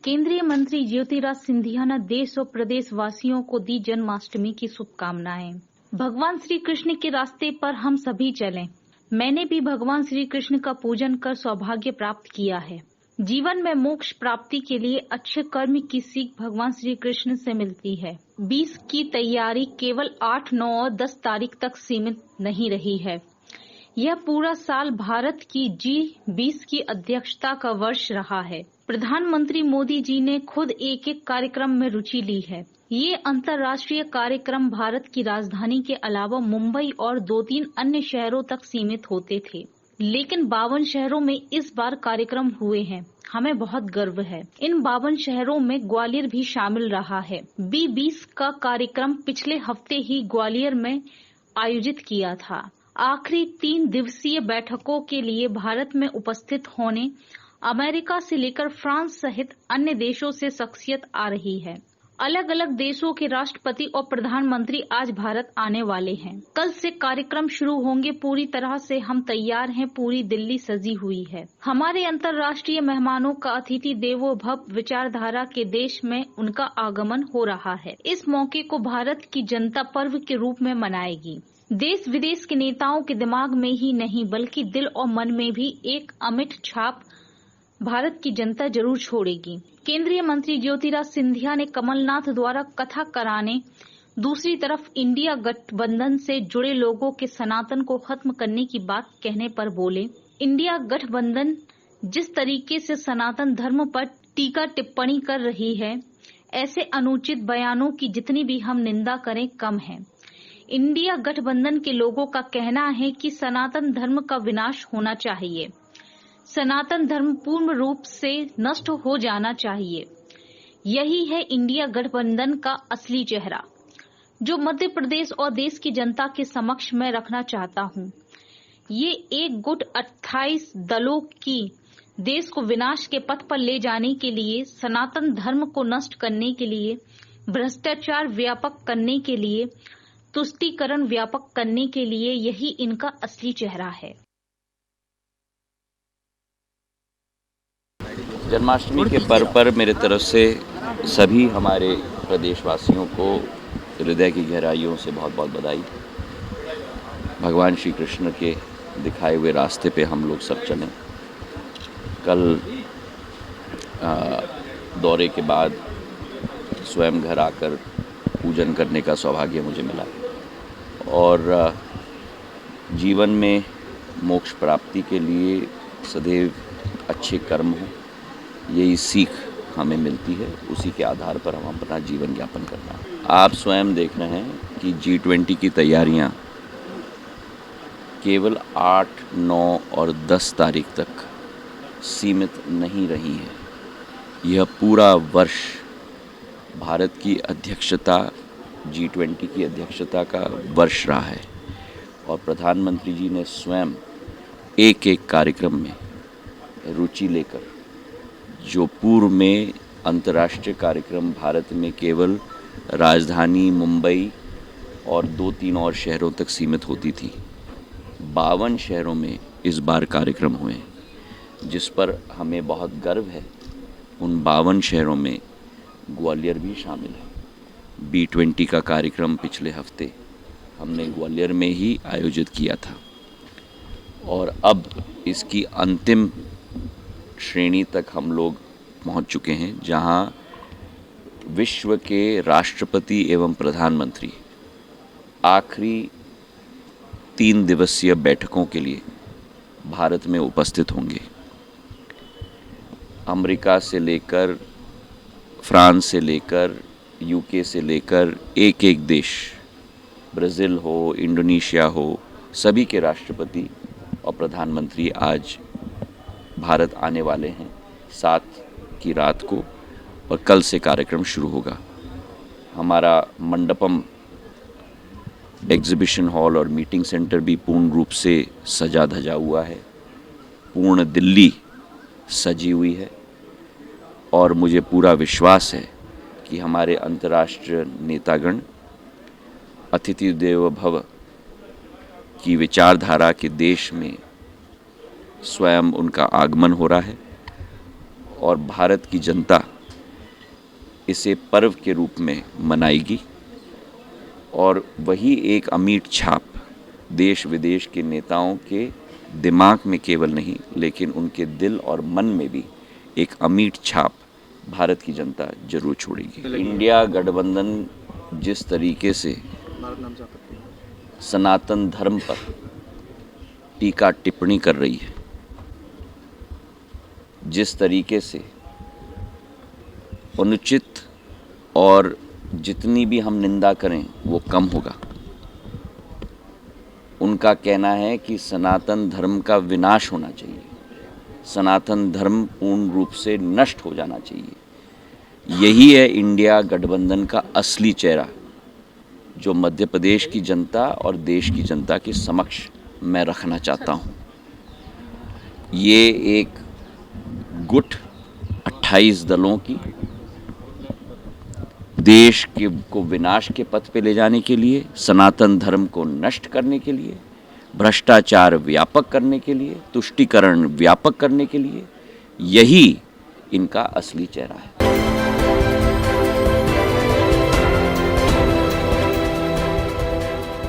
केंद्रीय मंत्री ज्योतिरादित्य सिंधिया ने देश और प्रदेश वासियों को दी जन्माष्टमी की शुभकामनाएं। भगवान श्री कृष्ण के रास्ते पर हम सभी चलें। मैंने भी भगवान श्री कृष्ण का पूजन कर सौभाग्य प्राप्त किया है। जीवन में मोक्ष प्राप्ति के लिए अच्छे कर्म की सीख भगवान श्री कृष्ण से मिलती है। 20 की तैयारी केवल 8, 9 और 10 तारीख तक सीमित नहीं रही है। यह पूरा साल भारत की G20 की अध्यक्षता का वर्ष रहा है। प्रधानमंत्री मोदी जी ने खुद एक कार्यक्रम में रुचि ली है। ये अंतर्राष्ट्रीय कार्यक्रम भारत की राजधानी के अलावा मुंबई और 2-3 अन्य शहरों तक सीमित होते थे, लेकिन 52 शहरों में इस बार कार्यक्रम हुए हैं। हमें बहुत गर्व है। इन 52 शहरों में ग्वालियर भी शामिल रहा है। B20 का कार्यक्रम पिछले हफ्ते ही ग्वालियर में आयोजित किया था। आखिरी 3 दिवसीय बैठकों के लिए भारत में उपस्थित होने अमेरिका से लेकर फ्रांस सहित अन्य देशों से शख्सियत आ रही है। अलग अलग देशों के राष्ट्रपति और प्रधानमंत्री आज भारत आने वाले हैं। कल से कार्यक्रम शुरू होंगे। पूरी तरह से हम तैयार हैं। पूरी दिल्ली सजी हुई है। हमारे अंतर्राष्ट्रीय मेहमानों का अतिथि देवो भव विचारधारा के देश में उनका आगमन हो रहा है। इस मौके को भारत की जनता पर्व के रूप में मनाएगी। देश विदेश के नेताओं के दिमाग में ही नहीं बल्कि दिल और मन में भी एक अमिट छाप भारत की जनता जरूर छोड़ेगी। केंद्रीय मंत्री ज्योतिरादित्य सिंधिया ने कमलनाथ द्वारा कथा कराने, दूसरी तरफ इंडिया गठबंधन से जुड़े लोगों के सनातन को खत्म करने की बात कहने पर बोले, इंडिया गठबंधन जिस तरीके से सनातन धर्म पर टीका टिप्पणी कर रही है, ऐसे अनुचित बयानों की जितनी भी हम निंदा करें कम है। इंडिया गठबंधन के लोगों का कहना है कि सनातन धर्म का विनाश होना चाहिए। सनातन धर्म पूर्ण रूप से नष्ट हो जाना चाहिए। यही है इंडिया गठबंधन का असली चेहरा, जो मध्य प्रदेश और देश की जनता के समक्ष मैं रखना चाहता हूँ। ये एक गुट 28 दलों की देश को विनाश के पथ पर ले जाने के लिए, सनातन धर्म को नष्ट करने के लिए, भ्रष्टाचार व्यापक करने के लिए, तुष्टीकरण व्यापक करने के लिए, यही इनका असली चेहरा है। जन्माष्टमी के पर्व पर मेरे तरफ से सभी हमारे प्रदेशवासियों को हृदय की गहराइयों से बहुत बहुत बधाई। भगवान श्री कृष्ण के दिखाए हुए रास्ते पे हम लोग सब चलें। कल दौरे के बाद स्वयं घर आकर पूजन करने का सौभाग्य मुझे मिला और जीवन में मोक्ष प्राप्ति के लिए सदैव अच्छे कर्म हों, यही सीख हमें मिलती है। उसी के आधार पर हम अपना जीवन यापन करना है। आप स्वयं देख रहे हैं कि G20 की तैयारियां केवल 8, 9 और 10 तारीख तक सीमित नहीं रही हैं। यह पूरा वर्ष भारत की अध्यक्षता, G20 की अध्यक्षता का वर्ष रहा है और प्रधानमंत्री जी ने स्वयं एक एक कार्यक्रम में रुचि लेकर, जो पूर्व में अंतर्राष्ट्रीय कार्यक्रम भारत में केवल राजधानी मुंबई और 2-3 और शहरों तक सीमित होती थी, 52 शहरों में इस बार कार्यक्रम हुए, जिस पर हमें बहुत गर्व है। उन 52 शहरों में ग्वालियर भी शामिल है। B20 का कार्यक्रम पिछले हफ्ते हमने ग्वालियर में ही आयोजित किया था और अब इसकी अंतिम श्रेणी तक हम लोग पहुंच चुके हैं, जहां विश्व के राष्ट्रपति एवं प्रधानमंत्री आखिरी 3 दिवसीय बैठकों के लिए भारत में उपस्थित होंगे। अमेरिका से लेकर, फ्रांस से लेकर, UK से लेकर एक एक देश, ब्राज़ील हो, इंडोनेशिया हो, सभी के राष्ट्रपति और प्रधानमंत्री आज भारत आने वाले हैं 7 की रात को और कल से कार्यक्रम शुरू होगा। हमारा मंडपम, एग्जीबिशन हॉल और मीटिंग सेंटर भी पूर्ण रूप से सजा धजा हुआ है। पूर्ण दिल्ली सजी हुई है और मुझे पूरा विश्वास है कि हमारे अंतर्राष्ट्रीय नेतागण अतिथि देवो भव की विचारधारा के देश में स्वयं उनका आगमन हो रहा है और भारत की जनता इसे पर्व के रूप में मनाएगी और वही एक अमिट छाप देश विदेश के नेताओं के दिमाग में केवल नहीं लेकिन उनके दिल और मन में भी एक अमिट छाप भारत की जनता जरूर छोड़ेगी। इंडिया गठबंधन जिस तरीके से सनातन धर्म पर टीका टिप्पणी कर रही है, जिस तरीके से अनुचित और जितनी भी हम निंदा करें वो कम होगा। उनका कहना है कि सनातन धर्म का विनाश होना चाहिए, सनातन धर्म पूर्ण रूप से नष्ट हो जाना चाहिए। यही है इंडिया गठबंधन का असली चेहरा जो मध्य प्रदेश की जनता और देश की जनता के समक्ष मैं रखना चाहता हूँ। ये एक गुट 28 दलों की देश के को विनाश के पथ पे ले जाने के लिए, सनातन धर्म को नष्ट करने के लिए, भ्रष्टाचार व्यापक करने के लिए, तुष्टीकरण व्यापक करने के लिए, यही इनका असली चेहरा है।